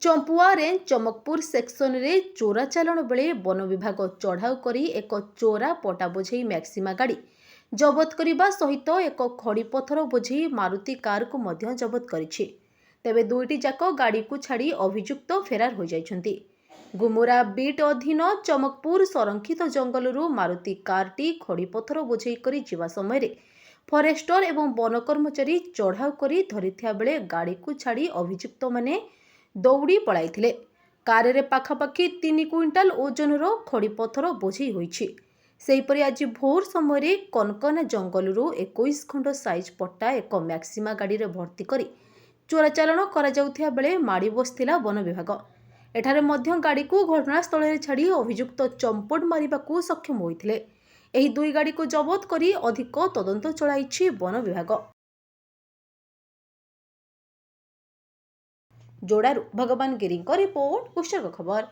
Champua range Chamakpur section रे चोरा चालाण बेले वन विभाग चढ़ाऊ करी एक चोरा पटा बोझई मैक्सिमा गाड़ी जबत करने सहित एक खड़ी पथर बोझई मारुति कार को मध्य जबत करिछि। तेबे दुईटी जाक गाड़ी को छाड़ी अभियुक्त फेरार हो जाइछन्ति। गुमुरा बीट अधीन चमकपुर संरक्षित जंगलरू मारुति कारटी खड़ी पथर बोझई करी जिवा समय फरेस्टर एवं वन कर्मचारी चढ़ाऊ करी धरिथिया बेले गाड़ी को छाड़ी अभियुक्त माने दौड़ी पଳାଇଥିଲେ। कारे पाखापाखि 3 क्विंटाल ओजनर खड़ी पथर बोझई होइछि। सेहीपरि आज भोर समय कनकना जंगलरू 21 खंड साइज पट्टा एक मैक्सिमा गाड़ी रे भर्ती करी चोराचालाण करा जाउथिया बेले माड़ी बसथिला वन विभाग। एठारे मध्य गाड़ी को घटनास्थल रे छाड़ी अभियुक्त चंपट मारिबाकू सक्षम होइथिले। एही दुई गाड़ी को जबत करी अधिक तदंत चलाइछि वन विभाग। जोड़ारू भगवान गिरी रिपोर्ट, कुष्ठरोग खबर।